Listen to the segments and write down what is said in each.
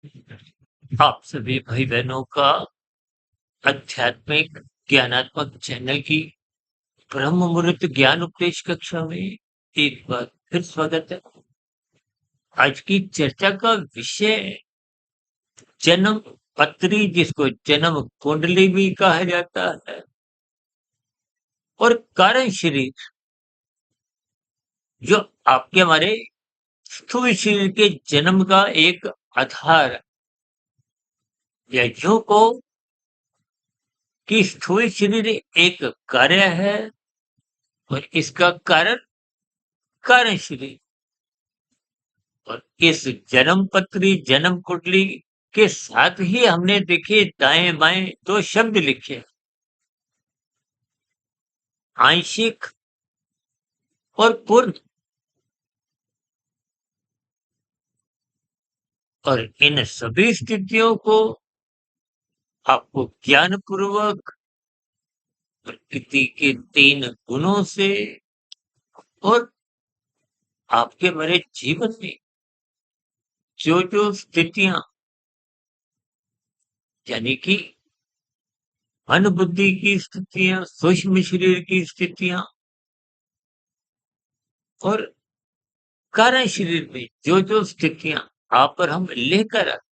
आप सभी भाई बहनों का आध्यात्मिक ज्ञानात्मक चैनल की ब्रह्म मुहूर्त ज्ञान उपदेश कक्षा में एक बार फिर स्वागत है। आज की चर्चा का विषय जन्म पत्री, जिसको जन्म कुंडली भी कहा जाता है, और कारण शरीर, जो आपके हमारे स्थूल शरीर के जन्म का एक आधार, या यूं को कि स्थूल शरीर एक कार्य है और इसका कारण शरीर। और इस जन्म पत्री, जन्म कुंडली के साथ ही हमने देखिए दाएं बाएं दो शब्द लिखे, आंशिक और पूर्ण। और इन सभी स्थितियों को आपको ज्ञान पूर्वक प्रकृति के 3 गुणों से और आपके मेरे जीवन में जो जो स्थितियां, यानी कि मन बुद्धि की स्थितियां, सूक्ष्म शरीर की स्थितियां और कारण शरीर में जो जो स्थितियां आप पर हम लेकर आते,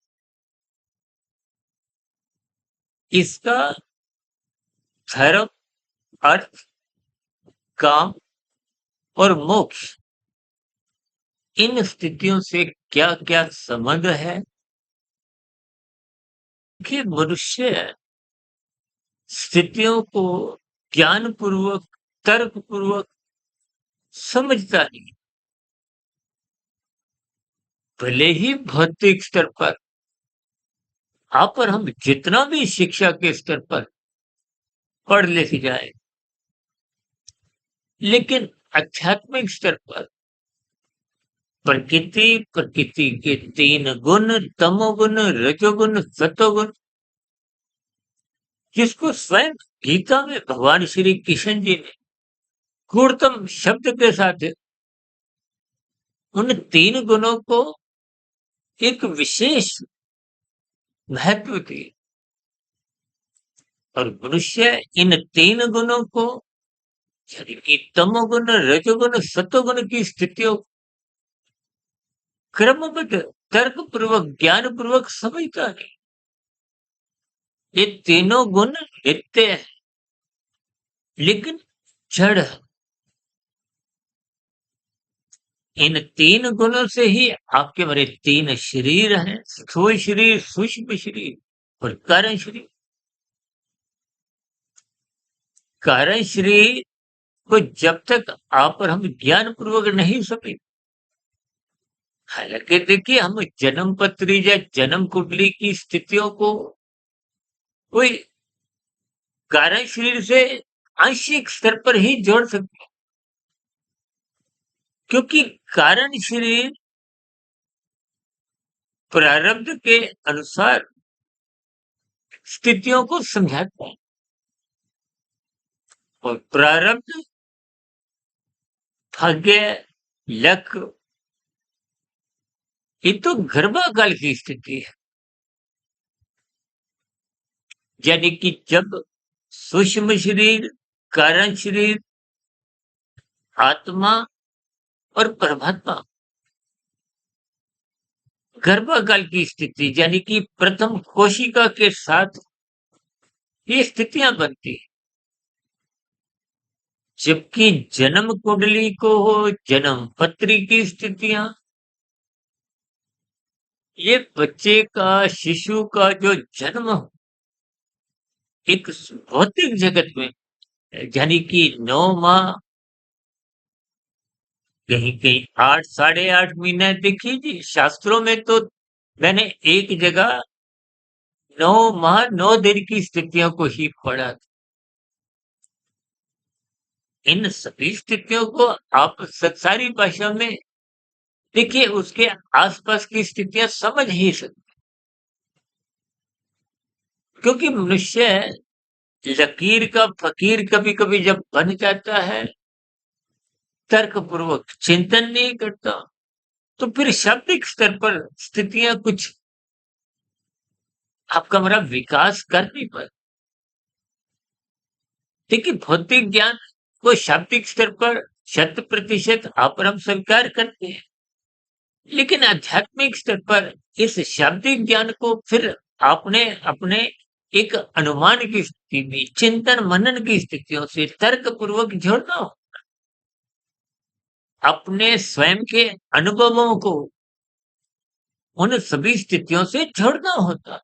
इसका धर्म, अर्थ, काम और मोक्ष, इन स्थितियों से क्या क्या संबंध है कि मनुष्य स्थितियों को ज्ञान पूर्वक, तर्क पूर्वक समझता नहीं। भले ही भौतिक स्तर पर आप पर हम जितना भी शिक्षा के स्तर पर पढ़ लिख जाए, लेकिन आध्यात्मिक स्तर पर प्रकृति के 3 गुण, तमोगुण, रजोगुण, सतोगुण, जिसको स्वयं गीता में भगवान श्री कृष्ण जी ने क्रूरतम शब्द के साथ उन 3 गुणों को एक विशेष महत्व दिए। और मनुष्य इन 3 गुणों को, यानी कि तमोगुण, रजोगुण, सतोगुण की स्थितियों क्रमबद्ध, तर्क पूर्वक, ज्ञान पूर्वक समझता नहीं। ये तीनों गुण नित्य है, लेकिन जड़ है। इन 3 गुणों से ही आपके मेरे 3 शरीर हैं, स्थूल शरीर, सूक्ष्म शरीर और कारण शरीर। कारण शरीर को जब तक आप और हम ज्ञान पूर्वक नहीं समझ, हालांकि देखिए हम जन्म पत्री या जन्म कुंडली की स्थितियों को कोई कारण शरीर से आंशिक स्तर पर ही जोड़ सकते हैं, क्योंकि कारण शरीर प्रारब्ध के अनुसार स्थितियों को समझाता है। और प्रारब्ध, भाग्य, लक, ये तो गर्भाकाल की स्थिति है। यानी कि जब सूक्ष्म शरीर, कारण शरीर, आत्मा और परमात्मा गर्भाकाल की स्थिति, यानी कि प्रथम कोशिका के साथ ये स्थितियां बनती है। जबकि जन्म कुंडली को हो, जन्म पत्री की स्थितियां, ये बच्चे का, शिशु का जो जन्म एक भौतिक जगत में, यानी कि 9 माह, कहीं कहीं 8, साढ़े 8 महीने, देखिए जी शास्त्रों में तो मैंने एक जगह 9 माह 9 दिन की स्थितियों को ही पढ़ा। इन सभी स्थितियों को आप संसारी भाषा में देखिए, उसके आसपास की स्थितियां समझ ही सकते, क्योंकि मनुष्य लकीर का फकीर कभी कभी जब बन जाता है, तर्क पूर्वक चिंतन नहीं करता, तो फिर शाब्दिक स्तर पर स्थितियां कुछ आपका हमारा विकास कर नहीं पाए। देखिए, भौतिक ज्ञान को शाब्दिक स्तर पर शत प्रतिशत आप और हम स्वीकार करते हैं, लेकिन आध्यात्मिक स्तर पर इस शाब्दिक ज्ञान को फिर आपने अपने एक अनुमान की स्थिति में, चिंतन मनन की स्थितियों से तर्क पूर्वक जोड़ना हो, अपने स्वयं के अनुभवों को उन सभी स्थितियों से जोड़ना होता।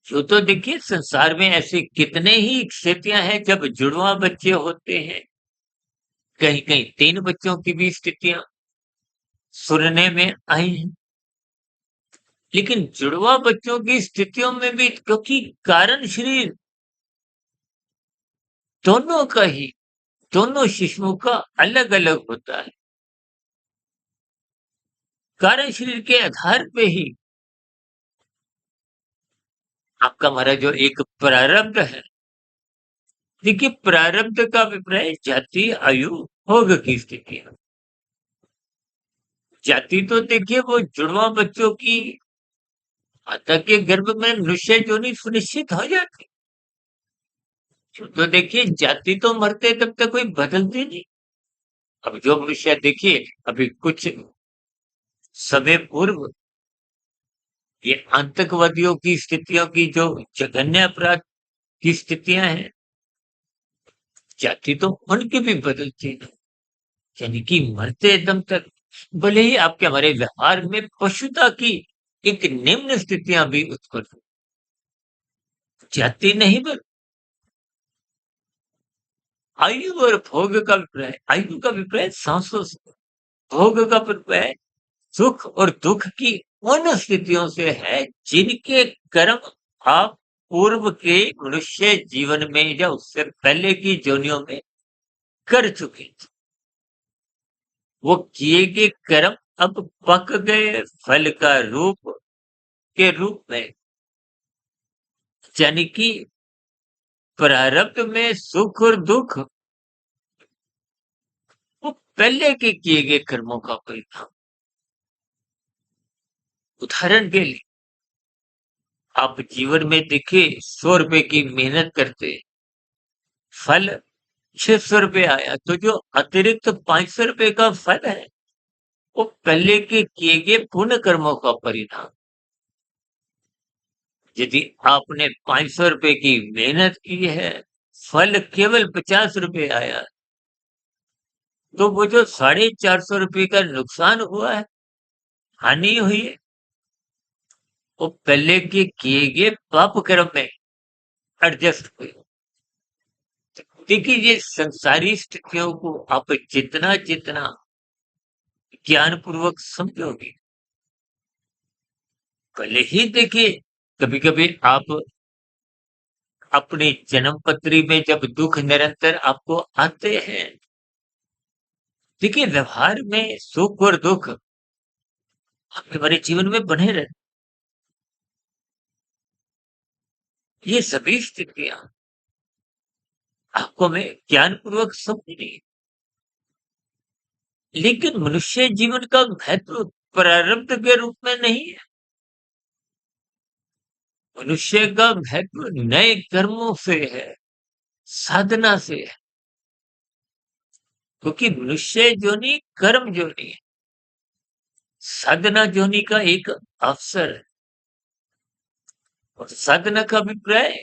यूँ तो देखिए, संसार में ऐसे कितने ही स्थितियाँ हैं जब जुड़वा बच्चे होते हैं, कहीं-कहीं 3 बच्चों की भी स्थितियाँ सुनने में आई हैं। लेकिन जुड़वा बच्चों की स्थितियों में भी, क्योंकि कारण शरीर दोनों का ही, दोनों शिशुओं का अलग-अलग होता है। कारण शरीर के आधार पे ही आपका हमारा जो एक प्रारब्ध है, देखिए प्रारब्ध का अभिप्राय जाति, आयु, भोग की स्थिति है। जाति तो देखिए वो जुड़वा बच्चों की माता के गर्भ में मनुष्य योनि सुनिश्चित हो जाती। तो देखिए, जाति तो मरते तब तक कोई बदलती नहीं। अब जो मनुष्य देखिए, अभी कुछ समय पूर्व ये आतंकवादियों की स्थितियों की जो जघन्य अपराध की स्थितियां हैं, जाति तो उनकी भी बदलती नहीं। यानी कि मरते दम तक भले ही आपके हमारे व्यवहार में पशुता की एक निम्न स्थितियां भी उत्पन्न हो, जाति नहीं बदल। आयु और भोग का अभिप्राय, आयु का अभिप्राय सांसों से, भोग का अभिप्राय सुख और दुख की उन स्थितियों से है जिनके कर्म आप पूर्व के मनुष्य जीवन में या उससे पहले की जोनियों में कर चुके थे। वो किए गए कर्म अब पक गए फल का रूप के रूप में, यानी कि प्रारब्ध में सुख और दुख वो पहले के किए गए कर्मों का परिणाम। उदाहरण के लिए आप जीवन में देखिए, 100 रुपए की मेहनत करते, फल 600 रुपए आया, तो जो अतिरिक्त 500 रुपए का फल है वो पहले के किए गए पुण्य कर्मों का परिणाम। यदि आपने 500 रुपए की मेहनत की है, फल केवल 50 रुपए आया, तो वो जो 450 रुपए का नुकसान हुआ है, हानि हुई है, वो पहले के किए गए पाप कर्म में एडजस्ट हुई। देखिए, ये संसारी स्थितियों को आप जितना जितना ज्ञान पूर्वक समझोगे, भले ही देखिए कभी-कभी आप अपनी जन्म पत्री में जब दुख निरंतर आपको आते हैं, देखिए व्यवहार में सुख और दुख आपके हमारे जीवन में बने रहते, ये सभी स्थितियां आपको हमें ज्ञान पूर्वक समझनी है। लेकिन मनुष्य जीवन का महत्व प्रारब्ध के रूप में नहीं है, मनुष्य का महत्व नए कर्मों से है, साधना से है। क्योंकि मनुष्य जोनि कर्म जोनि है, साधना जोनि का एक अवसर है। और साधना का अभिप्राय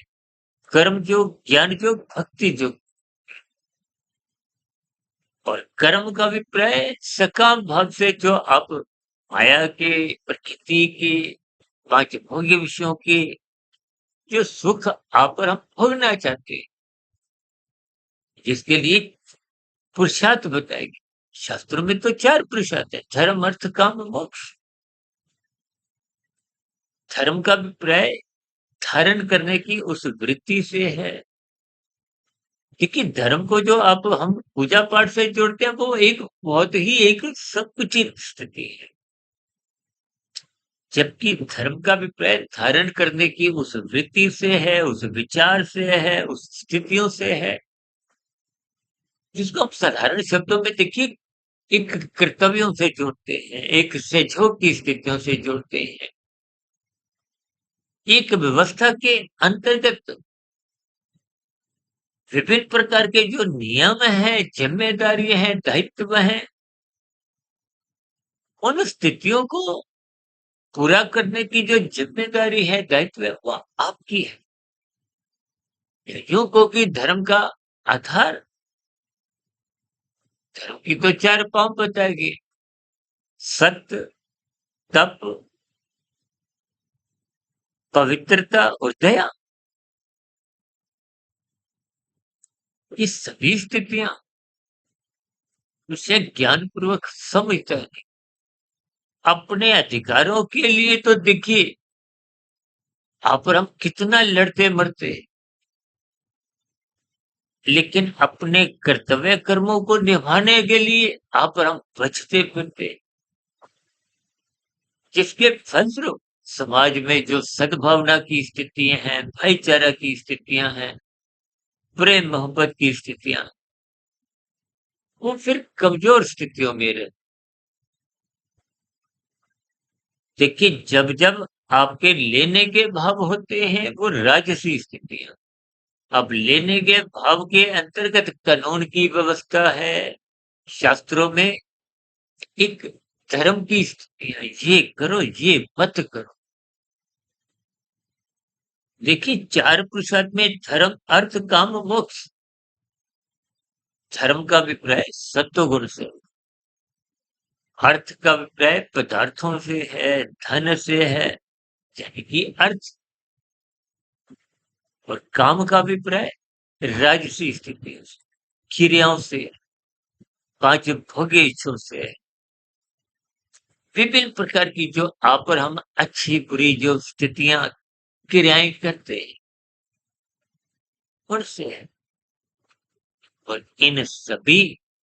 कर्म योग, ज्ञान योग, भक्ति योग। और कर्म का अभिप्राय सकाम भाव से जो आप माया के, प्रकृति के, पांच भोग्य विषयों के जो सुख आप और हम भोगना चाहते हैं, जिसके लिए पुरुषार्थ बताएगी। शास्त्रों में तो 4 पुरुषार्थ है, धर्म अर्थ काम मोक्ष। धर्म का अभिप्राय धारण करने की उस वृत्ति से है। देखिए, धर्म को जो आप हम पूजा पाठ से जोड़ते हैं, वो एक बहुत ही एक संकुचित स्थिति है। जबकि धर्म का अभिप्राय धारण करने की उस वृत्ति से है, उस विचार से है, उस स्थितियों से है, जिसको हम साधारण शब्दों में देखिए एक कर्तव्यों से जोड़ते हैं, एक सहयोग की स्थितियों से जोड़ते हैं। एक व्यवस्था के अंतर्गत विभिन्न प्रकार के जो नियम हैं, ज़िम्मेदारियाँ हैं, दायित्व हैं, उन स्थितियों को पूरा करने की जो ज़िम्मेदारी है, दायित्व है, वो आपकी है। यूँ कहो कि धर्म का आधार, धर्म की तो 4 पाँव बताए गए, सत्य, तप, पवित्रता और दया। ये सभी स्थितियाँ उसे ज्ञानपूर्वक समझता है। अपने अधिकारों के लिए तो देखिए, आप और हम कितना लड़ते-मरते, लेकिन अपने कर्तव्य कर्मों को निभाने के लिए आप और हम बचते-फिरते, जिसके फलस्वरूप समाज में जो सद्भावना की स्थितियाँ हैं, भाईचारा की स्थितियाँ हैं, प्रेम मोहब्बत की स्थितियाँ, वो फिर कमज़ोर स्थितियों में रहती। देखिए, जब-जब आपके लेने के भाव होते हैं, वो राजसी स्थितियाँ। अब लेने के भाव के अंतर्गत कानून की व्यवस्था है, शास्त्रों में एक धर्म की स्थिति है, ये करो, ये मत करो। देखिए, 4 पुरुषार्थ में धर्म, अर्थ, काम, मोक्ष। धर्म का अभिप्राय सत्वगुण से, अर्थ का अभिप्राय पदार्थों से है, धन से है, यानी कि अर्थ, और काम का अभिप्राय राजसी स्थितियों से, क्रियाओं से, 5 भोग्य इच्छों से, विभिन्न प्रकार की जो आप और हम अच्छी-बुरी जो स्थितियाँ, क्रियाएँ करते हैं, उनसे है। और इन सभी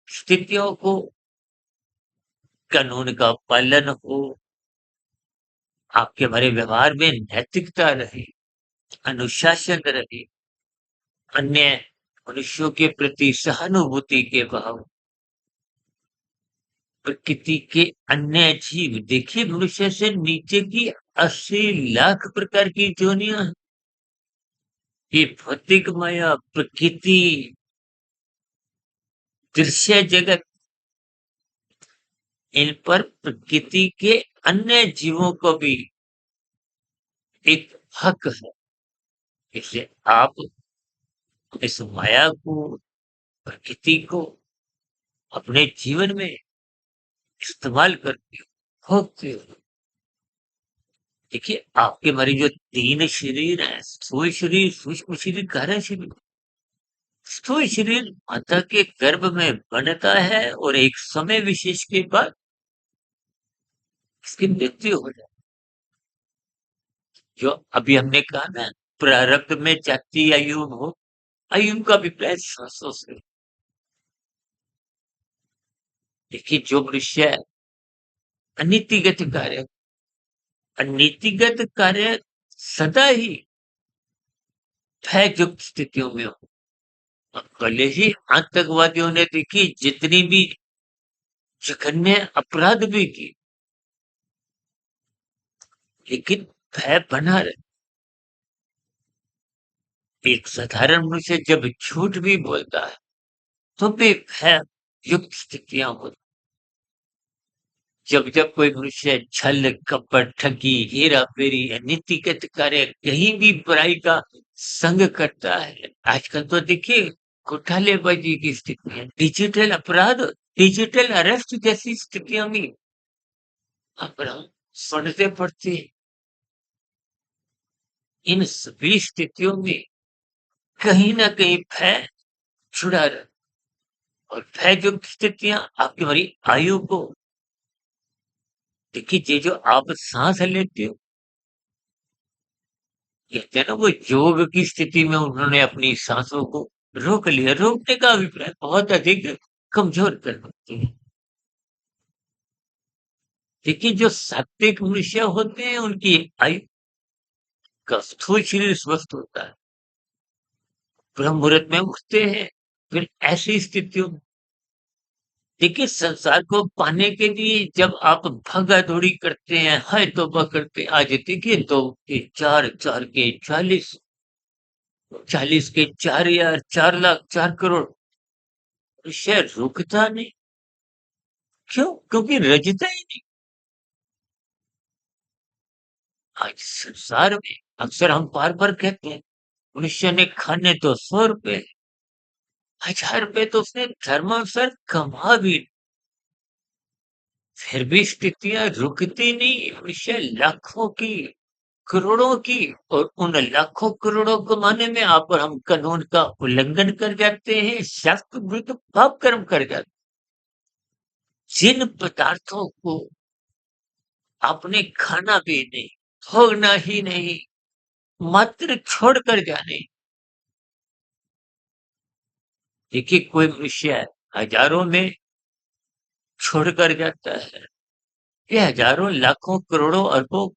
स्थितियों को कानून का पालन हो, आपके हमारे व्यवहार में नैतिकता रहे, अनुशासन रहे, अन्य मनुष्यों के प्रति सहानुभूति के भाव, प्रकृति के अन्य जीव, देखिए मनुष्य से नीचे की 80 लाख प्रकार की योनियां हैं। ये भौतिक माया, प्रकृति, दृश्य जगत, इन पर प्रकृति के अन्य जीवों को भी एक हक है। इसलिए आप इस माया को, प्रकृति को अपने जीवन में इस्तेमाल करते हो, भोगते हो। देखिए, आपके हमारे जो 3 शरीर हैं, स्थूल शरीर, सूक्ष्म शरीर, कारण शरीर। स्थूल शरीर माता के गर्भ में बनता है और एक समय विशेष के बाद इसकी मृत्यु हो जाती है। जो अभी हमने कहा ना, प्रारब्ध में जाति आयु हो, आयु का अभिप्राय सांसों से। देखिए, जो मनुष्य अनीतिगत कार्य, अनीतिगत कार्य सदा ही भययुक्त स्थितियों में हो। अब भले ही आतंकवादियों ने देखी जितनी भी जघन्य अपराध भी की, लेकिन भय बना रहे। एक साधारण मनुष्य जब झूठ भी बोलता है, तो भी भय युक्त स्थितियां होती। जब कोई मनुष्य छल, कपट, ठगी, हेरा फेरी, नीतिगत कार्य, कहीं भी बुराई का संग करता है। आजकल तो देखिए, घोटालेबाजी की स्थिति है, डिजिटल अपराध, डिजिटल अरेस्ट जैसी स्थितियां भी अब हम सुनते पड़ते हैं। इन सभी स्थितियों में कहीं ना कहीं भय छुड़ा रहे, और भय जो स्थितियां आपकी हमारी आयु को, देखिए ये जो आप सांस लेते हो, कहते हैं ना, वो योग की स्थिति में उन्होंने अपनी सांसों को रोक लिया। रोकने का अभिप्राय बहुत अधिक कमजोर कर देते हैं। देखिए, जो सात्विक मनुष्य होते हैं, उनकी आयु का स्थूल शरीर स्वस्थ होता है, ब्रह्म मुहूर्त में उठते हैं। फिर ऐसी स्थितियों में देखिए, संसार को पाने के लिए जब आप भागा-दौड़ी करते हैं, हाय तौबा करते हैं, आज देखिए 2 के 4, 4 के 40, 40 के 4,000, 4 लाख, 4 करोड़, विषय रुकता नहीं। क्यों? क्योंकि रजता ही नहीं। आज संसार में अक्सर हम बार-बार कहते हैं, मनुष्य ने खाने तो ₹100, ₹1000 तो उसने धर्मानुसार कमा भी, फिर भी स्थितियाँ रुकती नहीं। मनुष्य लाखों की, करोड़ों की, और उन लाखों करोड़ों कमाने में आप और हम कानून का उल्लंघन कर जाते हैं, शास्त्र विरुद्ध पाप कर्म कर जाते हैं। जिन पदार्थों को आपने खाना भी नहीं, भोगना ही नहीं, मात्र छोड़कर जाने। देखिए, कोई मनुष्य हजारों में छोड़कर जाता है, ये हजारों, लाखों, करोड़ों, अरबों,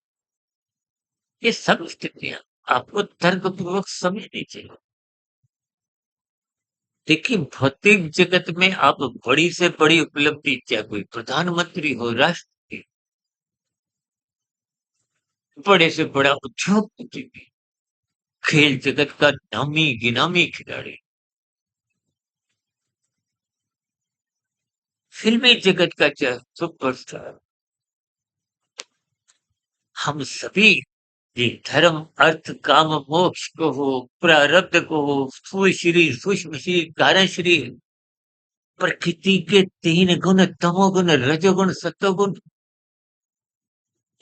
ये सब स्थितियाँ आपको तर्कपूर्वक समझनी चाहिए। देखिए, भौतिक जगत में आप बड़ी से बड़ी उपलब्धि, चाहे कोई प्रधानमंत्री हो, राष्ट्रपति, बड़े से बड़ा उद्योगपति भी, खेल जगत का नामी-गिनामी खिलाड़ी, फ़िल्मी जगत का चाहे सुपरस्टार, हम सभी ये धर्म, अर्थ, काम, मोक्ष को हो, प्रारब्ध को हो, स्थूल शरीर, सूक्ष्म शरीर, कारण शरीर, प्रकृति के 3 गुण, तमोगुण, रजोगुण, सतोगुण,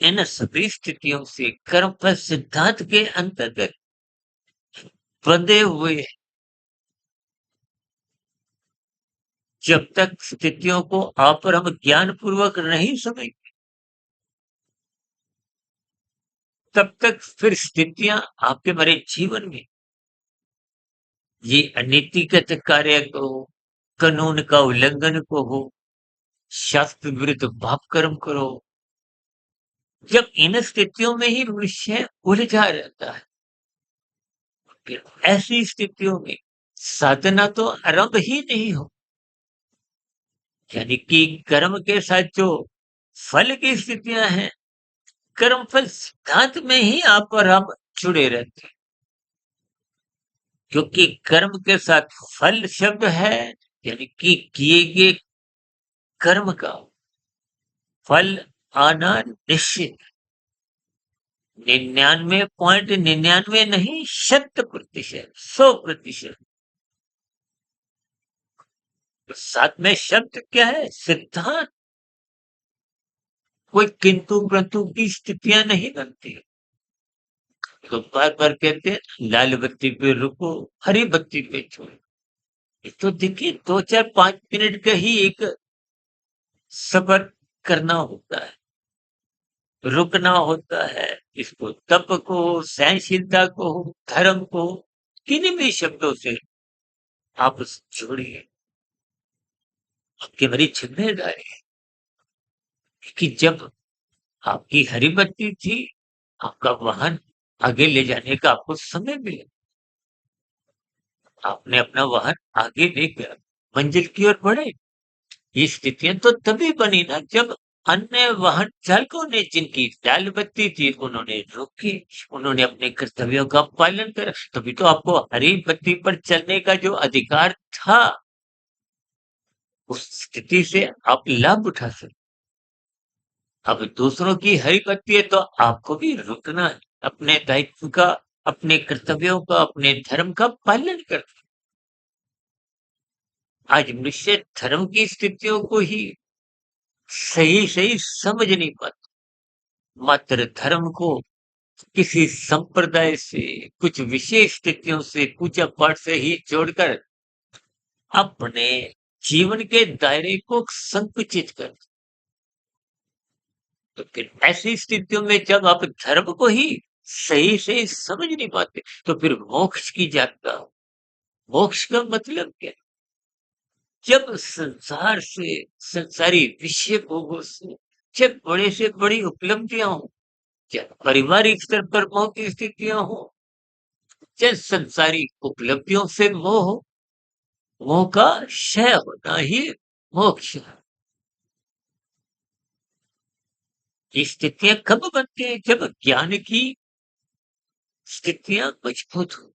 इन सभी स्थितियों से कर्मफल सिद्धांत के अंतर्गत बंधे हुए हैं। जब तक स्थितियों को आप और हम ज्ञान पूर्वक नहीं समझ, तब तक फिर स्थितियां आपके हमारे जीवन में ये अनीतिगत कार्य को हो, कानून का उल्लंघन को हो, शास्त्र विरुद्ध पाप कर्म करो, जब इन स्थितियों में ही मनुष्य उलझा रहता है, फिर ऐसी स्थितियों में साधना तो आरंभ ही नहीं हो। यानी कि कर्म के साथ जो फल की स्थितियां हैं, कर्म फल सिद्धांत में ही आप और हम जुड़े रहते हैं, क्योंकि कर्म के साथ फल शब्द है, यानी कि किए गए कर्म का फल आना निश्चित। 99.99 नहीं, 100%, 100%। तो साथ में शब्द क्या है? सिद्धांत। कोई किंतु परंतु की स्थितियां नहीं बनती। तो बार बार कहते हैं, लाल बत्ती पे रुको, हरी बत्ती पे छोड़ो। ये तो देखिए 2 4 5 मिनट का ही एक सफर करना होता है, रुकना होता है। इसको तप को, सहनशीलता को, धर्म को, किन्हीं भी शब्दों से आप जोड़िए। आपकी बड़ी जिम्मेदारी है कि जब आपकी हरी बत्ती थी, आपका वाहन आगे ले जाने का आपको समय मिले, आपने अपना वाहन आगे लेकर मंजिल की ओर बढ़े। ये स्थितियां तो तभी बनी ना, जब अन्य वाहन चालकों ने, जिनकी लाल बत्ती थी, उन्होंने रोकी, उन्होंने अपने कर्तव्यों का पालन करा। तभी तो आपको हरी बत्ती पर चलने का जो अधिकार था, उस स्थिति से आप लाभ उठा सकते। अब दूसरों की हरी बत्ती है तो आपको भी रुकना है, अपने दायित्व का, अपने कर्तव्यों का, अपने धर्म का पालन कर। आज मनुष्य धर्म की स्थितियों को ही सही सही समझ नहीं पाता, मात्र धर्म को किसी संप्रदाय से, कुछ विशेष स्थितियों से, पूजा पाठ से ही जोड़कर अपने जीवन के दायरे को संकुचित कर। तो फिर ऐसी स्थितियों में जब आप धर्म को ही सही सही समझ नहीं पाते, तो फिर मोक्ष की यात्रा, मोक्ष का मतलब क्या? जब संसार से, संसारी विषय भोगों से, जब बड़े से बड़ी उपलब्धियां हो, चाहे पारिवारिक स्तर पर मोह की स्थितियां हो, चाहे संसारी उपलब्धियों से मोह हो, मोह का क्षय होना ही मोक्ष। ये स्थितियां कब बनती हैं? जब ज्ञान की स्थितियां मजबूत हो,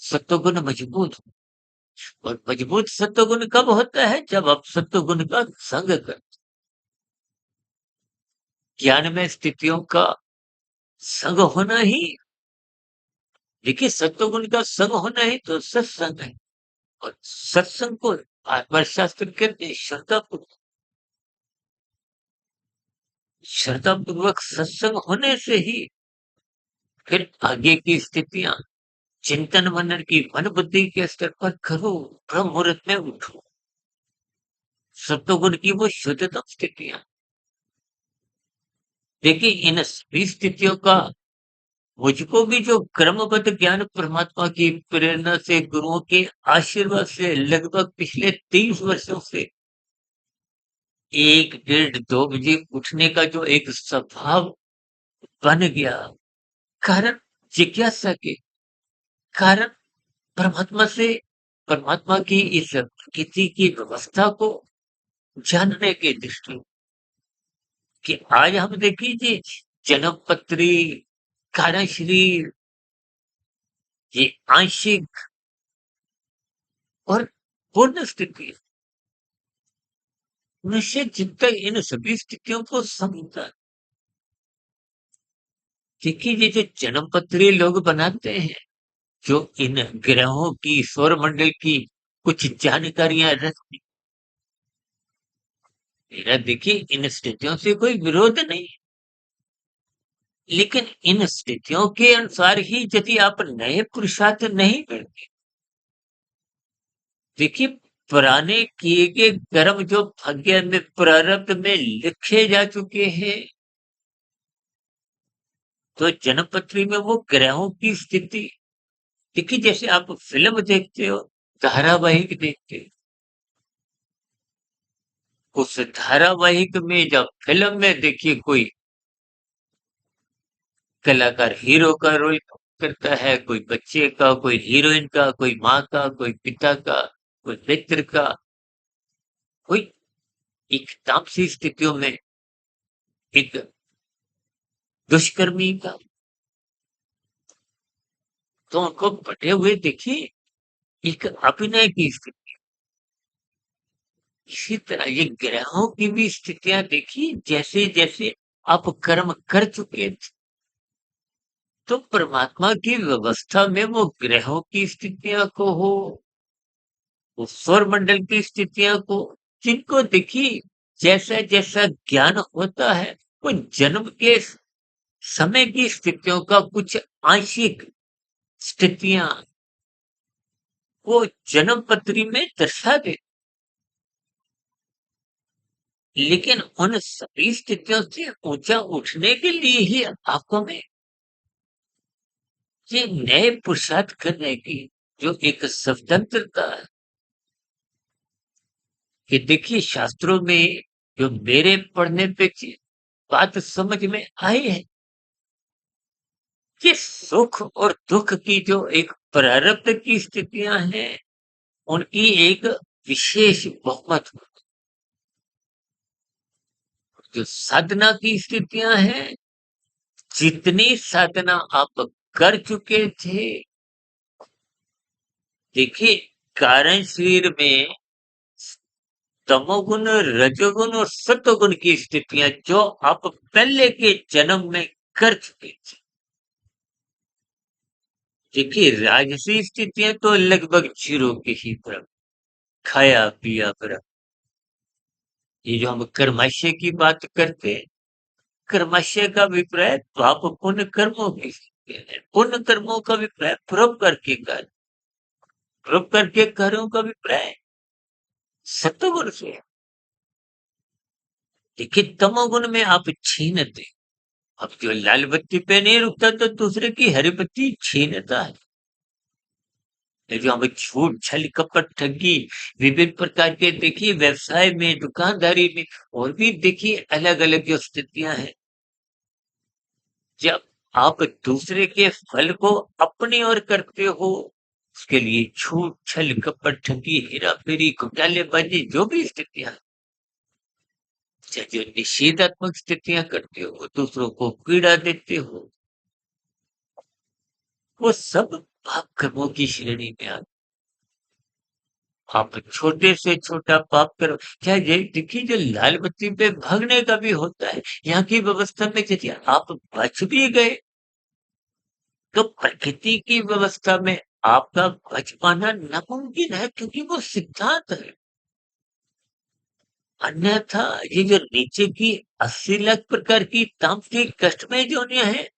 सत्वगुण मजबूत हो। और मजबूत सत्वगुण कब होता है? जब आप सत्वगुण का संग कर, ज्ञान में स्थितियों का संग होना ही, देखिए सत्वगुण का संग होना ही तो सत्संग है। और सत्संग को आत्मशास्त्र कहते हैं श्रद्धापूर्वक। श्रद्धापूर्वक सत्संग होने से ही फिर आगे की स्थितियां चिंतन मनन की मन बुद्धि के स्तर पर करो, ब्रह्म मुहूर्त में उठो। सत्वगुण की वो शुद्धतम स्थितियां, देखिए इन सभी स्थितियों का मुझको भी जो क्रमबद्ध ज्ञान परमात्मा की प्रेरणा से, गुरुओं के आशीर्वाद से लगभग पिछले 30 वर्षों से 1, डेढ़, 2 बजे उठने का जो एक स्वभाव बन गया, कारण जिज्ञासा के, कारण परमात्मा से, परमात्मा की इस प्रकृति की व्यवस्था को जानने की दृष्टि, कि आज हम देखिए जी जन्मपत्री, कारण शरीर, ये आंशिक और पूर्ण स्थिति, मनुष्य जब तक इन सभी स्थितियों को समझता है, देखिए ये जो जन्मपत्री लोग बनाते हैं, जो इन ग्रहों की, सौर मंडल की कुछ जानकारियां रखते, मेरा देखिए इन स्थितियों से कोई विरोध नहीं, लेकिन इन स्थितियों के अनुसार ही यदि आप नए पुरुषार्थ नहीं करते, देखिए पुराने किए गए कर्म जो भाग्य में, प्रारब्ध में लिखे जा चुके हैं, तो जन्मपत्री में वो ग्रहों की स्थिति, देखिए जैसे आप फिल्म देखते हो, धारावाहिक देखते हो, उस धारावाहिक में जब फिल्म में देखिए कोई कलाकार हीरो का रोल करता है, कोई बच्चे का, कोई हीरोइन का, कोई माँ का, कोई पिता का, कोई मित्र का, कोई एक तामसी स्थितियों में एक दुष्कर्मी का, तो उनको बटे हुए देखिए एक अभिनय की स्थिति। इसी तरह ये ग्रहों की भी स्थितियां देखिए, जैसे जैसे आप कर्म कर चुके थे, तो परमात्मा की व्यवस्था में वो ग्रहों की स्थितियां को हो, वो सौर मंडल की स्थितियां को, जिनको देखिए जैसा जैसा ज्ञान होता है, वो जन्म के समय की स्थितियों का कुछ आंशिक स्थितियां वो जन्म पत्री में दर्शा दे, लेकिन उन सभी स्थितियों से ऊंचा उठने के लिए ही आपको में ये नए पुरुषार्थ करने की जो एक स्वतंत्रता है, कि देखिए शास्त्रों में जो मेरे पढ़ने पे बात समझ में आई है कि सुख और दुख की जो एक प्रारब्ध की स्थितियां हैं, उनकी एक विशेष बहुमत, जो साधना की स्थितियां हैं, जितनी साधना आप कर चुके थे, देखिए कारण शरीर में तमोगुण, रजोगुण और सत्वगुण की स्थितियां जो आप पहले के जन्म में कर चुके थे, देखिए राजसी स्थितियां तो लगभग जीरो के ही बराबर, खाया पिया बराबर। ये जो हम कर्माशय की बात करते हैं, कर्माशय का अभिप्राय पाप पुण्य कर्मों की स्थितियां है, पुण्य कर्मों का अभिप्राय परोपकार के कार्य, परोपकार के कार्यों का अभिप्राय सत्वगुण से है। देखिए तमोगुण में आप छीनते, अब जो लाल बत्ती पे नहीं रुकता तो दूसरे की हरी बत्ती छीनता है। ये जो हम झूठ, छल, कपट, ठगी, विभिन्न प्रकार के देखिए व्यवसाय में, दुकानदारी में और भी देखिए अलग-अलग जो स्थितियां हैं, जब आप दूसरे के फल को अपनी ओर करते हो, उसके लिए झूठ, छल, कपट, ठगी, हेरा-फेरी, घोटालेबाजी जो भी स्थितियां हैं, जो निषेधात्मक स्थितियां करते हो, दूसरों को पीड़ा देते हो, वो सब पाप कर्मों की श्रेणी में आते। आप छोटे से छोटा पाप करो, चाहे ये देखिए जो लाल बत्ती पे भागने का भी होता है, यहाँ की व्यवस्था में यदि आप बच भी गए, तो प्रकृति की व्यवस्था में आपका बच पाना नामुमकिन है, क्योंकि वो सिद्धांत है। अन्यथा ये जो नीचे की 80 लाख प्रकार की तामसिक कष्टमय योनियां हैं,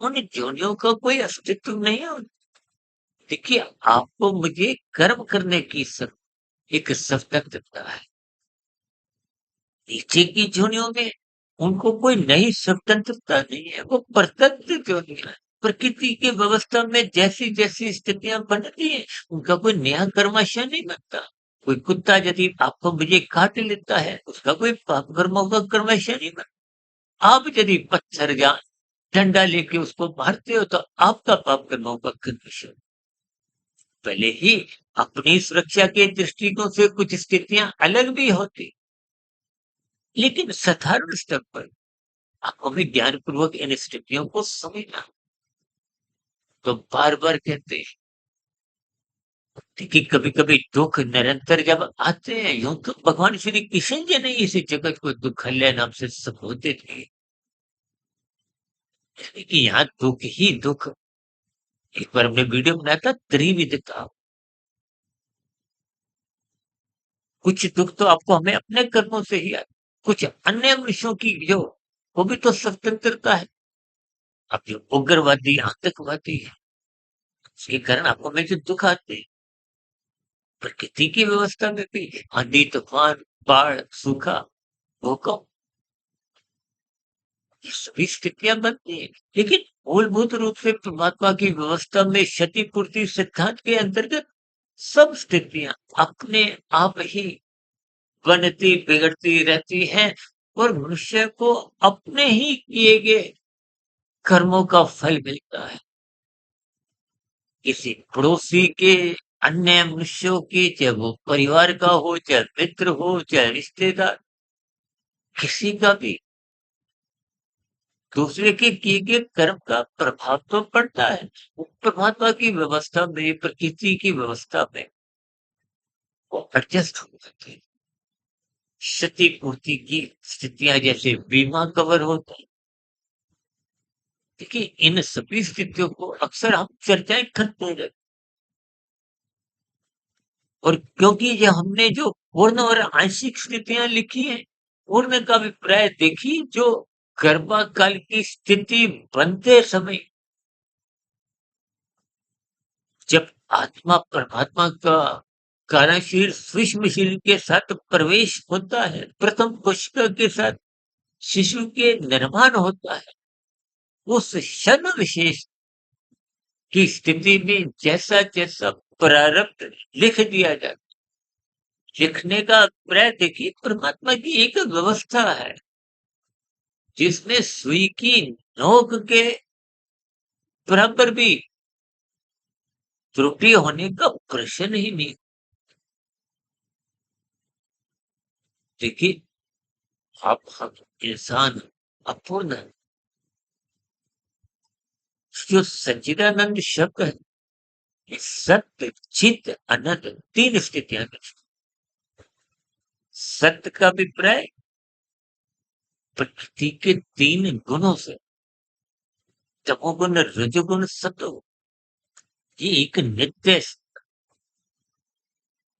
उन योनियों का कोई अस्तित्व नहीं है। देखिए, आपको मुझे कर्म करने की एक स्वतंत्रता है। नीचे की योनियों में उनको कोई नई स्वतंत्रता नहीं है, वो परतंत्र योनियां है। प्रकृति की व्यवस्था में जैसी जैसी स्थितियां बनती हैं, उनका कोई नया कर्माशय नहीं बनता। कोई कुत्ता यदि आपको मुझे काट लेता है, उसका कोई पाप कर्मों का कर्माशय नहीं बनता। आप यदि पत्थर या डंडा लेके उसको मारते हो, तो आपका पाप कर्मों का कर्माशय पहले ही अपनी सुरक्षा के दृष्टिकोण से कुछ स्थितियां अलग भी होती, लेकिन साधारण स्तर पर आप हमें ज्ञानपूर्वक इन स्थितियों को समझना। तो बार बार कहते हैं, देखिए कभी कभी दुख निरंतर जब आते हैं, यूं तो भगवान श्री कृष्ण जी ने इस जगत को दुखल्य नाम से संबोधित किए, कि यहाँ दुख ही दुख। एक बार हमने वीडियो बनाया था त्रिविधता। कुछ दुख तो आपको हमें अपने कर्मों से ही आए, कुछ अन्य मनुष्यों की जो, वो भी तो स्वतंत्रता है। अब जो उग्रवादी आतंकवादी है, उसके कारण आपको हमें जो दुख आते हैं, प्रकृति की व्यवस्था में भी आंधी तूफान, बाढ़, सूखा, भूकंप, ये सभी स्थितियां बनती हैं। लेकिन मूलभूत रूप से परमात्मा की व्यवस्था में क्षतिपूर्ति सिद्धांत के अंतर्गत सब स्थितियां अपने आप ही बनती बिगड़ती रहती हैं, और मनुष्य को अपने ही किए गए कर्मों का फल मिलता है। किसी पड़ोसी के, अन्य मनुष्यों के, चाहे वो परिवार का हो, चाहे मित्र हो, चाहे रिश्तेदार, किसी का भी दूसरे के किए गए कर्म का प्रभाव तो पड़ता है। वो परमात्मा की व्यवस्था में, प्रकृति की व्यवस्था में वो एडजस्ट हो जाते हैं। क्षतिपूर्ति की स्थितियां जैसे बीमा कवर होता है। देखिए, इन सभी स्थितियों को अक्सर हम चर्चाएं करते रहते हैं, और क्योंकि ये हमने जो पूर्ण और आंशिक स्थितियां लिखी हैं, पूर्ण का अभिप्राय देखिए, जो गर्भाकाल की स्थिति बनते समय जब आत्मा परमात्मा का कार्यशील सूक्ष्म शरीर के साथ प्रवेश होता है, प्रथम कोशिका के साथ शिशु के निर्माण होता है, उस क्षण विशेष की स्थिति में जैसा जैसा प्रारब्ध लिख दिया जाता, लिखने का अभिप्राय देखिए, परमात्मा की एक व्यवस्था है जिसमें सुई की नोक के बराबर भी त्रुटि होने का प्रश्न ही नहीं। देखिए, आप हम इंसान अपूर्ण है। जो सच्चिदानंद शब्द है, ये सत्य, चित, अनंत, तीन स्थितियां हैं। सत्य का अभिप्राय प्रकृति के तीन गुणों से, तमोगुण, रजोगुण, सतोगुण, ये एक नित्य,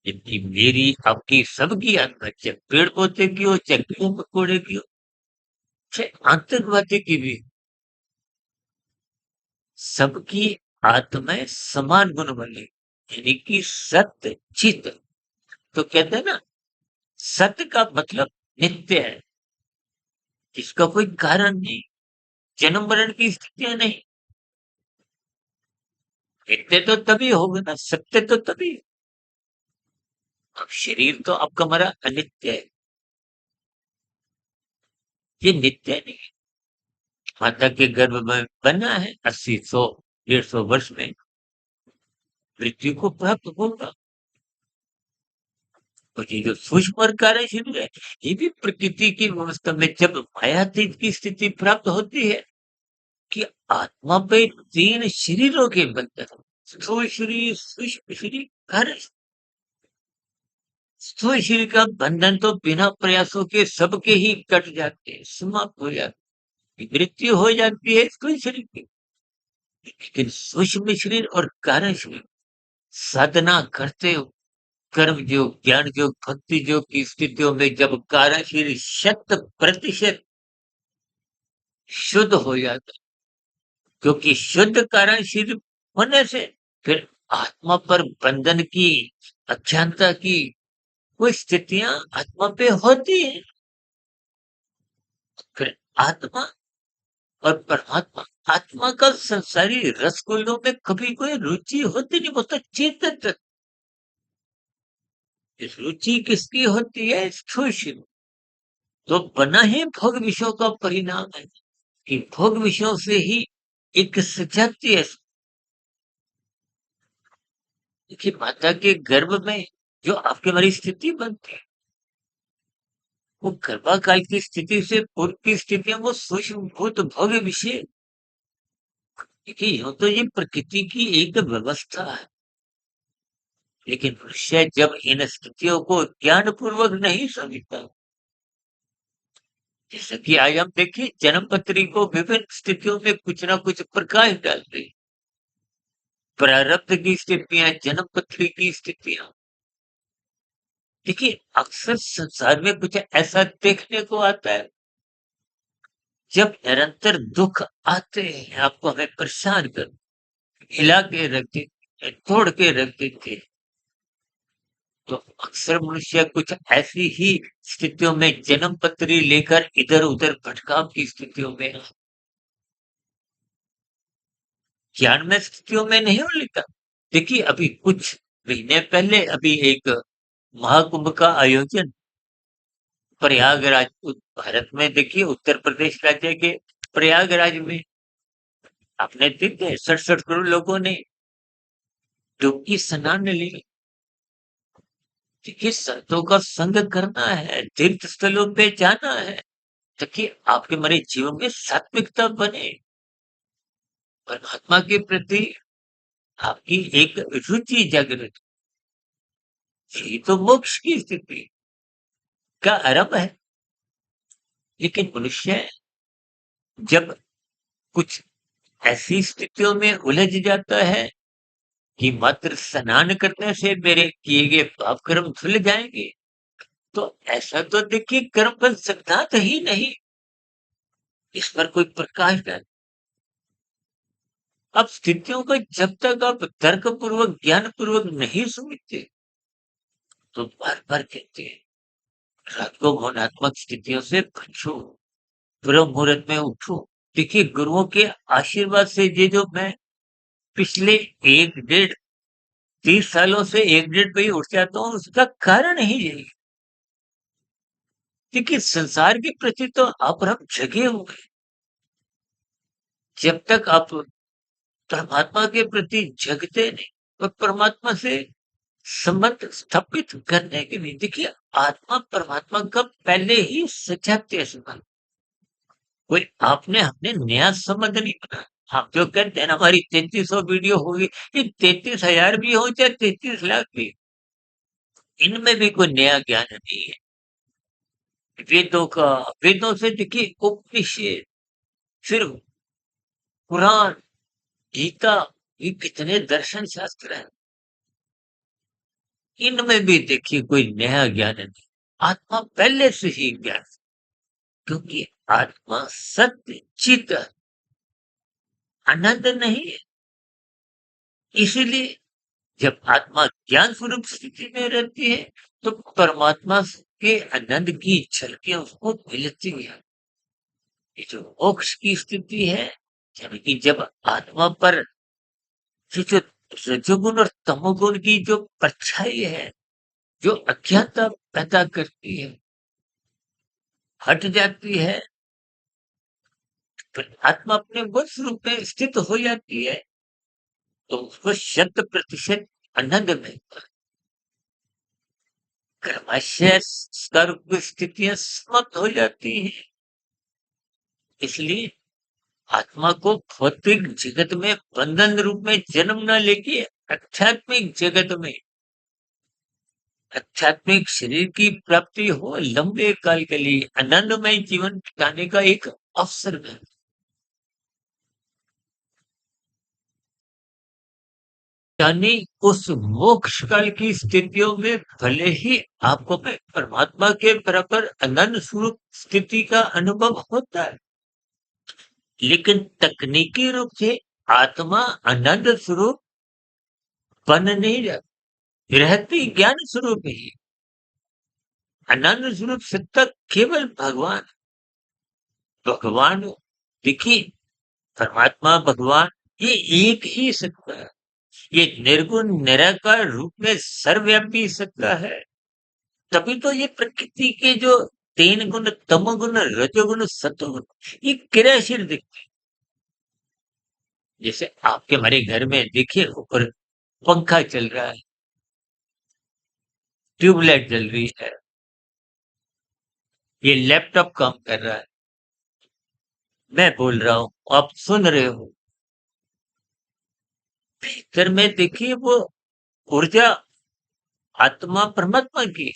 जबकि मेरी, आपकी, सबकी आत्मा, चाहे पेड़ पौधे की हो, चाहे कीड़े मकोड़े की हो, चाहे आतंकवादी की भी, सबकी आत्माएं समान गुण वाली, यानी कि सत्य चित। तो कहते हैं ना, सत्य का मतलब नित्य है, इसका कोई कारण नहीं, जन्म मरण की स्थितियां नहीं। नित्य तो तभी होगा ना, सत्य तो तभी। अब शरीर तो आपका हमारा अनित्य है, ये नित्य नहीं। माता के गर्भ में बना है, 80, 100, 150 वर्ष में मृत्यु को प्राप्त होगा। और ये जो सूक्ष्म और कार्य शरीर है, ये भी प्रकृति की व्यवस्था में जब मायातीत की स्थिति प्राप्त होती है कि आत्मा पे 3 शरीरों के बंधन, स्थूल शरीर, सूक्ष्म शरीर, कार्य। स्थूल शरीर का बंधन तो बिना प्रयासों के सबके ही कट जाते हैं, समाप्त हो जाते हैं, मृत्यु हो जाती है स्थूल शरीर की। लेकिन सूक्ष्म शरीर और कारण शरीर साधना करते हो, कर्म योग, ज्ञान योग, भक्ति योग की स्थितियों में जब कारण शरीर 100% शुद्ध हो जाता है, क्योंकि शुद्ध कारण शरीर होने से फिर आत्मा पर बंधन की, अज्ञानता की वो स्थितियां आत्मा पे होती है। फिर आत्मा और परमात्मा, आत्मा का संसारी रसगुल्लों में कभी कोई रुचि होती नहीं, वो तो चेतन तत्व। रुचि किसकी होती है? स्थूल शरीर। तो बना ही भोग विषयों का परिणाम है कि भोग विषयों से ही एक सजाती है। कि माता के गर्भ में जो आपकी हमारी स्थिति बनती है, वो गर्भाकाल की स्थिति से पूर्व की स्थितियां वो सूक्ष्म भूत भोग विषय। देखिए यूं तो ये प्रकृति की एक व्यवस्था है, लेकिन मनुष्य जब इन स्थितियों को ज्ञान पूर्वक नहीं समझता, जैसे कि आज हम देखिए जन्म पत्री को विभिन्न स्थितियों में कुछ ना कुछ प्रकाश डाल रही, प्रारब्ध की स्थितियां, जन्म पत्री की स्थितियां। देखिए अक्सर संसार में कुछ ऐसा देखने को आता है, जब निरंतर दुख आते हैं आपको हमें परेशान कर, हिला के रख देते, तोड़ के रख देते, तो अक्सर मनुष्य कुछ ऐसी ही स्थितियों में जन्म पत्री लेकर इधर उधर भटकाव की स्थितियों में, ज्ञान में स्थितियों में नहीं हो लेता। देखिए अभी कुछ महीने पहले अभी एक महाकुंभ का आयोजन प्रयागराज भारत में, देखिए उत्तर प्रदेश राज्य के प्रयागराज में आपने देखे 67 करोड़ लोगों ने डुबकी स्नान ली। देखिए संतों का संग करना है, तीर्थ स्थलों पे जाना है, ताकि आपके हमारे जीवन में सात्विकता बने, परमात्मा के प्रति आपकी एक रुचि जागृत। ये तो मोक्ष की स्थिति का आरंभ है। लेकिन मनुष्य जब कुछ ऐसी स्थितियों में उलझ जाता है कि मात्र स्नान करने से मेरे किए गए पाप कर्म धुल जाएंगे, तो ऐसा तो देखिए कर्म का सिद्धांत ही नहीं। इस पर कोई प्रकाश डाले। अब स्थितियों को जब तक आप तर्क पूर्वक, ज्ञान पूर्वक नहीं समझते, तो बार बार कहते हैं रात को मौनात्मक स्थितियों से बचो, ब्रह्म मुहूर्त में उठो। देखिए गुरुओं के आशीर्वाद से ये जो मैं पिछले 1 डेढ़ 30 सालों से 1 डेढ़ पे ही उठ जाता हूँ, उसका कारण ही यही है। देखिए संसार के प्रति तो आप और हम जगे हुए हैं। जब तक आप परमात्मा के प्रति जगते नहीं और परमात्मा से संबंध स्थापित करने के लिए, देखिए आत्मा परमात्मा का पहले ही सजातीय है संबंध। कोई आपने हमने नया संबंध नहीं बना। आप जो कहते हैं ना हमारी 3300 वीडियो होगी, ये 33,000 भी हो चाहे 33 लाख भी, इनमें भी कोई नया ज्ञान नहीं है। वेदों का, वेदों से देखिए उपनिषद, फिर पुराण, गीता, ये कितने दर्शन शास्त्र हैं, इनमें भी देखिए कोई नया ज्ञान नहीं। आत्मा पहले से ही ज्ञान, क्योंकि आत्मा सत्य चित आनंद नहीं है। इसीलिए जब आत्मा ज्ञान स्वरूप स्थिति में रहती है, तो परमात्मा के आनंद की झलकियां उसको मिलती है। ये जो मोक्ष की स्थिति है, यानी कि जब आत्मा पर ये जो रजोगुण और तमोगुण की जो परछाई है, जो अज्ञानता पैदा करती है, हट जाती है, फिर आत्मा अपने मूल स्वरूप में स्थित हो जाती है, तो उसको 100% आनंद मिलता है। क्रमशः सर्व स्थितियां समाप्त हो जाती हैं। इसलिए आत्मा को भौतिक जगत में बंधन रूप में जन्म न लेके आध्यात्मिक जगत में आध्यात्मिक शरीर की प्राप्ति हो, लंबे काल के लिए आनंदमय जीवन बिताने का एक अवसर है। यानी उस मोक्ष काल की स्थितियों में भले ही आपको में परमात्मा के बराबर आनंद स्वरूप स्थिति का अनुभव होता है, लेकिन तकनीकी रूप से आत्मा आनंद स्वरूप बन नहीं जाती, रहती ज्ञान स्वरूप ही। आनंद स्वरूप सत्ता केवल भगवान। भगवान देखिए, परमात्मा भगवान ये एक ही सत्ता है। ये निर्गुण निराकार रूप में सर्वव्यापी सत्ता है। तभी तो ये प्रकृति के जो तीन गुण तमोगुण रजोगुण सतोगुण ये क्रियाशील दिखते हैं। जैसे आपके हमारे घर में देखिए, ऊपर पंखा चल रहा है, ट्यूबलाइट जल रही है, ये लैपटॉप काम कर रहा है, मैं बोल रहा हूँ, आप सुन रहे हो। भीतर में देखिए वो ऊर्जा आत्मा परमात्मा की।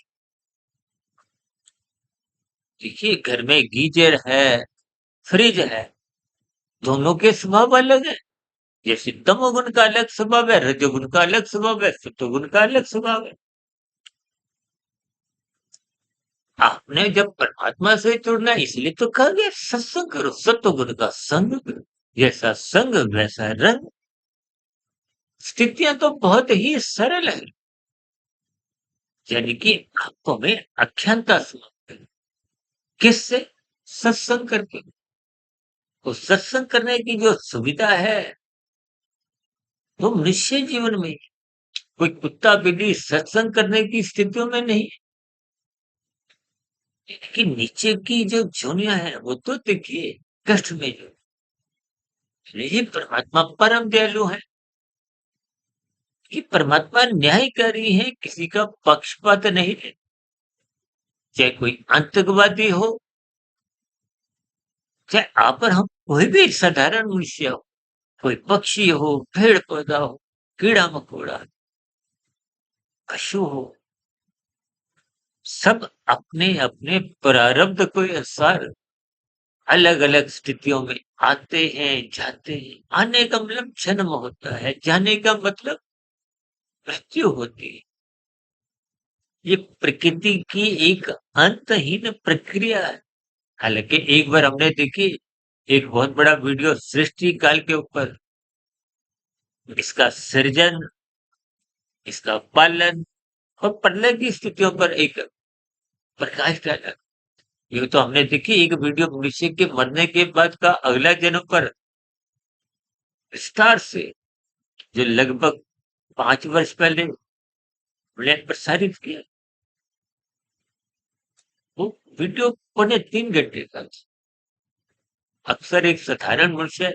देखिए घर में गीजर है, फ्रिज है, दोनों के स्वभाव अलग है। जैसे तमोगुण का अलग स्वभाव है, रजोगुण का अलग स्वभाव है, सतोगुण का अलग स्वभाव है। आपने जब परमात्मा से जुड़ना है, इसलिए तो कहा गया सत्संग करो, सतोगुण का संग करो, जैसा संग वैसा रंग। स्थितियां तो बहुत ही सरल है, यानी कि आपको में अख्यानता समाप्त है। किससे? सत्संग करके। तो सत्संग करने की जो सुविधा है वो मनुष्य जीवन में, कोई कुत्ता बिल्ली सत्संग करने की स्थितियों में नहीं। कि नीचे की जो जोनियां है वो तो देखिए कष्ट में जो, यही परमात्मा परम दयालु है कि परमात्मा न्यायकारी है, किसी का पक्षपात नहीं है। चाहे कोई आतंकवादी हो, चाहे आप और हम कोई भी साधारण मनुष्य हो, कोई पक्षी हो, पेड़ पौधा हो, कीड़ा मकोड़ा, पशु हो, सब अपने अपने प्रारब्ध के अनुसार अलग अलग स्थितियों में आते हैं जाते हैं। आने का मतलब जन्म होता है, जाने का मतलब मृत्यु होती है। ये प्रकृति की एक अंतहीन प्रक्रिया है। हालांकि एक बार हमने देखी एक बहुत बड़ा वीडियो सृष्टि काल के ऊपर, इसका सृजन, इसका पालन और प्रलय की स्थितियों पर एक प्रकाश डाला। ये तो हमने देखी एक वीडियो मनुष्य के मरने के बाद का अगला जन्म पर विस्तार से, जो लगभग 5 वर्ष पहले हमने प्रसारित किया। वो वीडियो 3.25 घंटे का था। अक्सर एक साधारण मनुष्य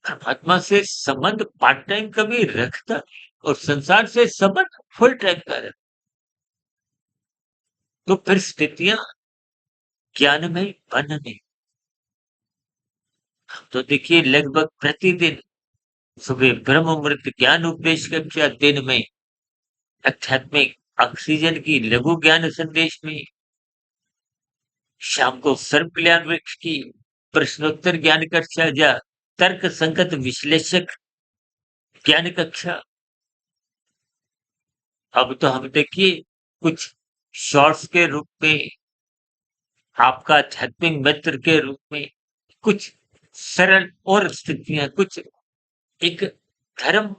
परमात्मा से संबंध पार्ट टाइम का भी रखता और संसार से संबंध फुल टाइम का रखता, तो फिर स्थितियां ज्ञान में बनने। तो देखिए लगभग प्रतिदिन सुबह ब्रह्म मुहूर्त ज्ञान उपदेश कक्षा, दिन में आध्यात्मिक ऑक्सीजन की लघु ज्ञान संदेश में, शाम को सर्व कल्याण वृक्ष की प्रश्नोत्तर ज्ञान कक्षा या तर्क संगत विश्लेषक ज्ञान कक्षा। अब तो हम देखिए कुछ शॉर्ट्स के रूप में, आपका आध्यात्मिक मित्र के रूप में, कुछ सरल और स्थितियां, कुछ एक धर्म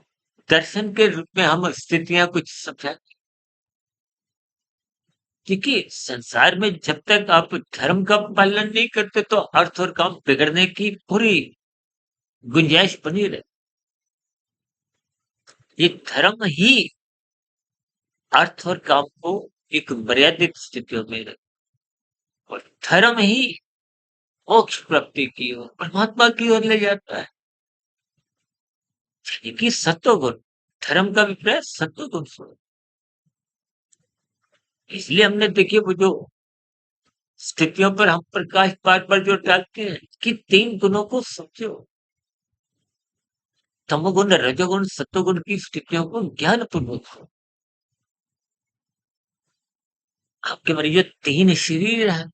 दर्शन के रूप में हम स्थितियां कुछ समझा। क्योंकि संसार में जब तक आप धर्म का पालन नहीं करते तो अर्थ और काम बिगड़ने की पूरी गुंजाइश बनी रहे। ये धर्म ही अर्थ और काम को एक मर्यादित स्थितियों में रखे, और धर्म ही मोक्ष प्राप्ति की ओर, परमात्मा की ओर ले जाता है। यानी कि सत्वगुण, धर्म का विपर्य सत्वगुण से। इसलिए हमने देखिए वो जो स्थितियों पर हम प्रकाश बार-बार जो डालते हैं कि 3 गुणों को समझो। तमोगुण, रजोगुण, सत्वगुण की स्थितियों को ज्ञानपूर्वक हो। आपके हमारे जो 3 शरीर हैं,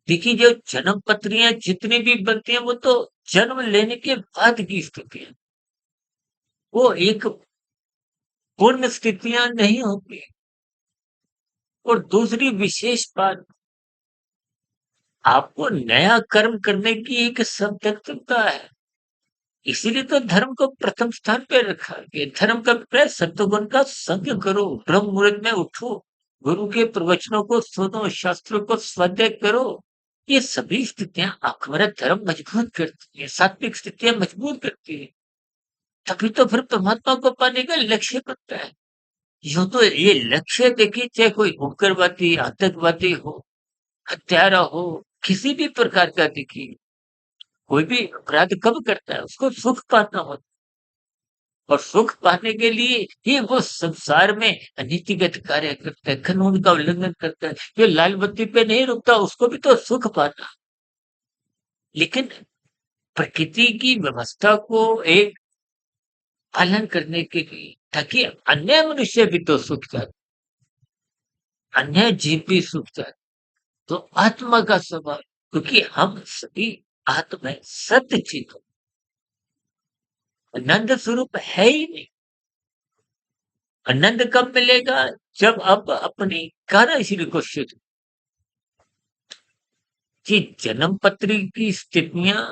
देखिए जो जन्म पत्रियाँ जितनी भी बनती हैं वो तो जन्म लेने के बाद की स्थिति है। वो एक पूर्ण स्थितियाँ नहीं होती। और दूसरी विशेष बात, आपको नया कर्म करने की एक स्वतंत्रता है। इसीलिए तो धर्म को प्रथम स्थान पे रखा गया। धर्म का अभिप्राय सत्वगुण का संग करो, ब्रह्म मुहूर्त में उठो, गुरु के प्रवचनों को सुनो, शास्त्रों को स्वाध्याय करो। ये सभी स्थितियां आपका हमारा धर्म मजबूत करती है, सात्विक स्थितियां मजबूत करती है। तभी तो फिर परमात्मा को पाने का लक्ष्य बनता है। यूं तो ये लक्ष्य देखिए, चाहे कोई उग्रवादी, आतंकवादी हो, हत्यारा हो, किसी भी प्रकार का देखिए, कोई भी अपराध कब करता है, उसको सुख पाना होता है। और सुख पाने के लिए ही वो संसार में अनीतिगत कार्य करता है, कानून का उल्लंघन करता है। जो लाल बत्ती पे नहीं रुकता उसको भी तो सुख पाना। लेकिन प्रकृति की व्यवस्था को एक पालन करने के लिए, ताकि अन्य मनुष्य भी तो सुख जाए, अन्य जीव भी सुख जाए। तो आत्मा का स्वभाव, क्योंकि हम सभी आत्मा है, सत्य चित आनंद स्वरूप है ही नहीं। आनंद कब मिलेगा? जब आप अपनी कार्यशील को शुद्ध, कि जन्म पत्री की स्थितियां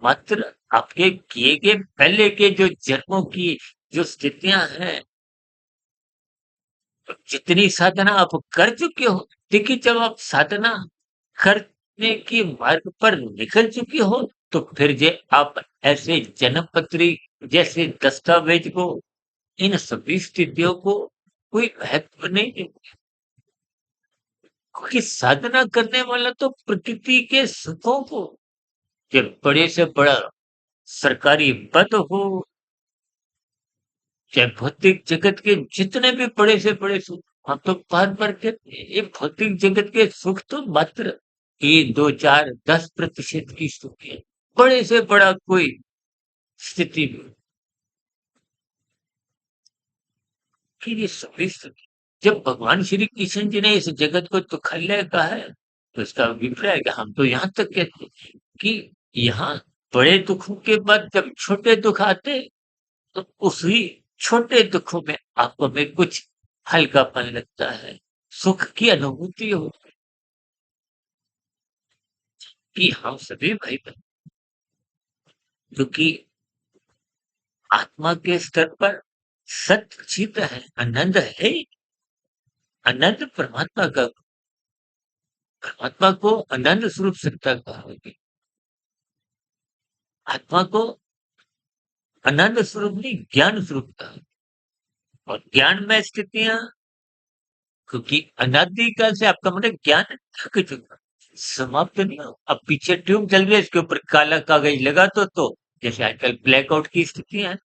मात्र आपके किए गए पहले के जो जन्मों की जो स्थितियां हैं, जितनी साधना आप कर चुके हो, देखिए जब आप साधना करने के मार्ग पर निकल चुके हो, तो फिर जे आप ऐसे जन्म पत्री जैसे दस्तावेज को, इन सभी स्थितियों को कोई महत्व नहीं देते। क्योंकि साधना करने वाला तो प्रकृति के सुखों को, कि बड़े से बड़ा सरकारी पद हो, चाहे भौतिक जगत के जितने भी बड़े से बड़े सुख, हम तो बार-बार कहते हैं, ये भौतिक जगत के सुख तो मात्र 1, 2, 4, 10% की सुख है। बड़े से बड़ा कोई स्थिति में, फिर ये सभी सुख, जब भगवान श्री कृष्ण जी ने इस जगत को तुखल्य कहा है, तो इसका अभिप्राय है कि हम तो यहाँ तक कहते हैं कि यहाँ बड़े दुखों के बाद जब छोटे दुख आते, तो उसी छोटे दुखों में आपको में कुछ हल्कापन लगता है, सुख की अनुभूति होती है कि हम सभी भाई बहन, क्योंकि आत्मा के स्तर पर सत्य चित है, आनंद है। आनंद परमात्मा का, परमात्मा को आनंद स्वरूप सत्ता कहा है। आत्मा को आनंद स्वरूप नहीं, ज्ञान स्वरूप कहा है। और ज्ञान में स्थितियां, क्योंकि अनादिकाल से आपका मतलब ज्ञान थक चुका, समाप्त नहीं हो। अब पीछे ट्यूब चल रही है, इसके ऊपर काला कागज लगा तो जैसे आजकल ब्लैकआउट की स्थिति है,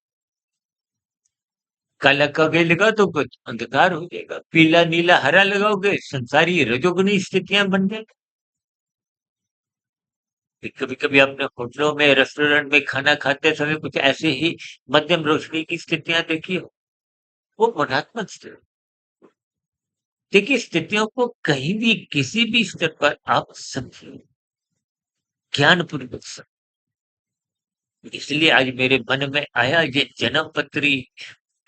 काला कागज लगा तो कुछ अंधकार हो जाएगा, पीला नीला हरा लगाओगे संसारी रजोगुनी स्थितियां बन जाएगी। कभी कभी आपने होटलों में, रेस्टोरेंट में खाना खाते समय कुछ ऐसे ही मध्यम रोशनी की स्थितियां देखी हो, वो गुणात्मक स्थिति। देखिए स्थितियों को कहीं भी किसी भी स्तर पर आप समझिए, ज्ञानपूर्वक समझिए। इसलिए आज मेरे मन में आया, ये जन्म पत्री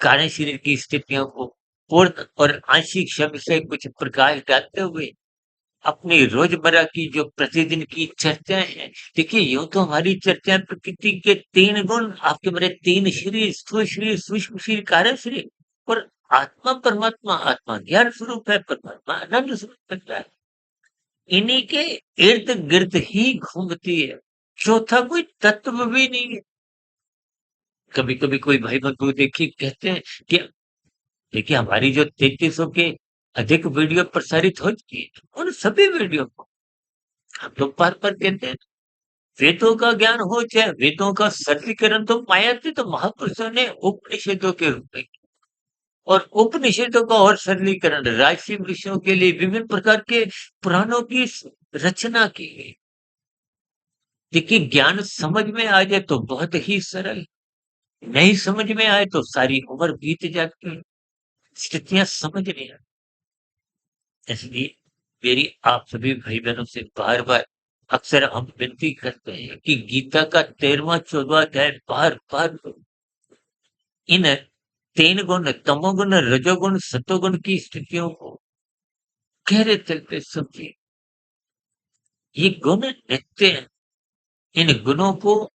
कार्य शरीर की स्थितियों को पूर्ण और आंशिक शब्द से कुछ प्रकाश डालते हुए अपनी रोजमर्रा की जो प्रतिदिन की चर्चाएं हैं, देखिए यूं तो हमारी चर्चा प्रकृति के 3 गुण, आपके मेरे 3 शरीर, स्थूल शरीर, सूक्ष्म शरीर, कार्य शरीर, और आत्मा परमात्मा, आत्मा ज्ञान स्वरूप है, परमात्मा आनंद स्वरूप है, इन्हीं के इर्द गिर्द ही घूमती है। चौथा कोई तत्व भी नहीं है। कभी कभी कोई भाई बंधु देखिए कहते हैं कि देखिए हमारी जो 3300 के अधिक वीडियो प्रसारित हो चुकी है, उन सभी वीडियो को हम लोग बार बार कहते हैं, वेदों का ज्ञान हो चाहे वेदों का सरलीकरण तो पाया थे, तो महापुरुषों ने उपनिषदों के रूप में, और उपनिषदों का और सरलीकरण, राजसी ऋषियों के लिए विभिन्न प्रकार के पुराणों की रचना की गई। देखिए, ज्ञान समझ में आ जाए तो बहुत ही सरल, नहीं समझ में आए तो सारी उम्र बीत जाती है, स्थितियां समझ नहीं आती। इसलिए मेरी आप सभी भाई बहनों से बार बार अक्सर हम विनती करते हैं कि गीता का 13वां 14वां अध्याय बार बार इन तीन गुण, तमोगुण, रजोगुण, सतोगुण की स्थितियों को गहरे तल पे समझिए। ये गुण नित्य हैं। इन गुणों को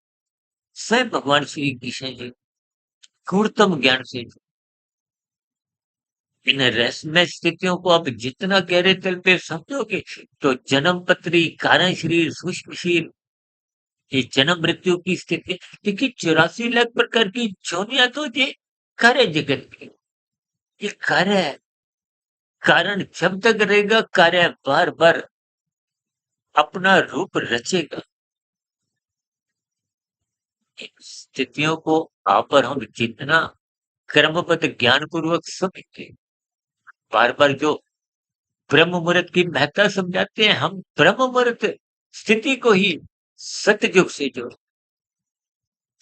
स्वयं भगवान श्री कृष्ण जी क्रूरतम ज्ञान से, इन रहस्यमय स्थितियों को आप जितना गहरे तल पे समझोगे तो जन्म पत्री, कारण शरीर, सूक्ष्म शरीर, ये जन्म मृत्यु की स्थिति, देखिए 84 लाख प्रकार की जोनियां तो ये कार्य जगत की, ये कार्य है। कारण जब तक रहेगा कार्य बार बार अपना रूप रचेगा। इन स्थितियों को आप पर हम जितना क्रमबद्ध ज्ञान पूर्वक समझते, बार बार जो ब्रह्म मुहूर्त की महत्ता समझाते हैं, हम ब्रह्म मुहूर्त स्थिति को ही सतयुग से जोड़,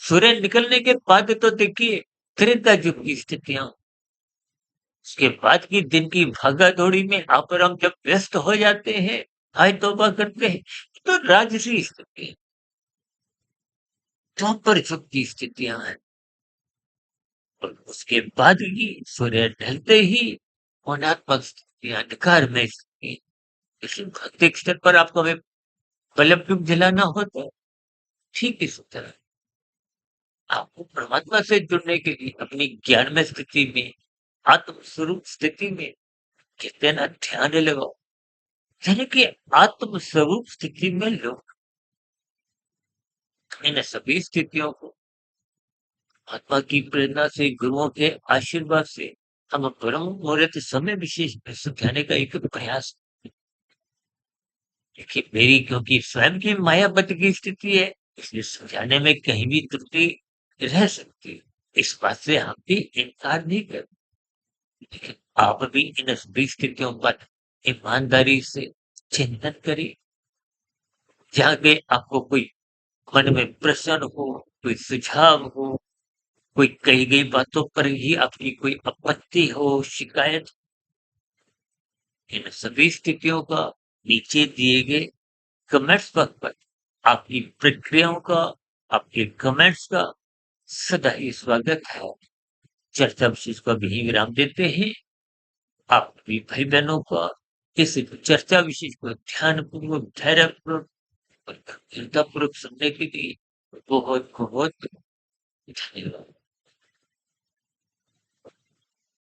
सूर्य निकलने के बाद तो देखिए त्रेता युग की स्थितियां, उसके बाद की दिन की भागा दौड़ी में आप और हम जब व्यस्त हो जाते हैं, हाय तौबा करते हैं, तो राजसी स्थिति, द्वापर युग की स्थितियां हैं। और उसके बाद ही सूर्य ढलते ही मौनात्मक स्थितियां, अंधकार में स्थिति, लेकिन भौतिक स्तर पर आपको हमें बल्ब ट्यूब जलाना हो तो ठीक इस तरह आपको परमात्मा से जुड़ने के लिए अपनी ज्ञानमय स्थिति में, आत्म स्वरूप स्थिति में कहते हैं ना, ध्यान लगाओ। यानी कि आत्म स्वरूप स्थिति में लोग इन सभी स्थितियों को आत्मा की प्रेरणा से, गुरुओं के आशीर्वाद से हम ब्रह्म मुहूर्त समय विशेष में समझाने का एक प्रयास। देखिए, मेरी क्योंकि स्वयं की मायाबद्ध की स्थिति है, इसलिए समझाने में कहीं भी त्रुटि रह सकती है। इस बात से हम भी इनकार नहीं करते, लेकिन आप भी इन सभी स्थितियों पर ईमानदारी से चिंतन करिए। जहाँ पे आपको कोई मन में प्रश्न हो, कोई सुझाव हो, कोई कही गई बातों पर ही आपकी कोई आपत्ति हो, शिकायत, इन सभी स्थितियों का नीचे दिए गए कमेंट्स बॉक्स पर आपकी प्रतिक्रियाओं का, आपके कमेंट्स का सदा ही स्वागत है। चर्चा विशेष को अभी विराम देते हैं। आप भी भाई बहनों का इस चर्चा विशेष को ध्यानपूर्वक, धैर्यपूर्वक और गंभीरतापूर्वक सुनने के लिए बहुत बहुत धन्यवाद।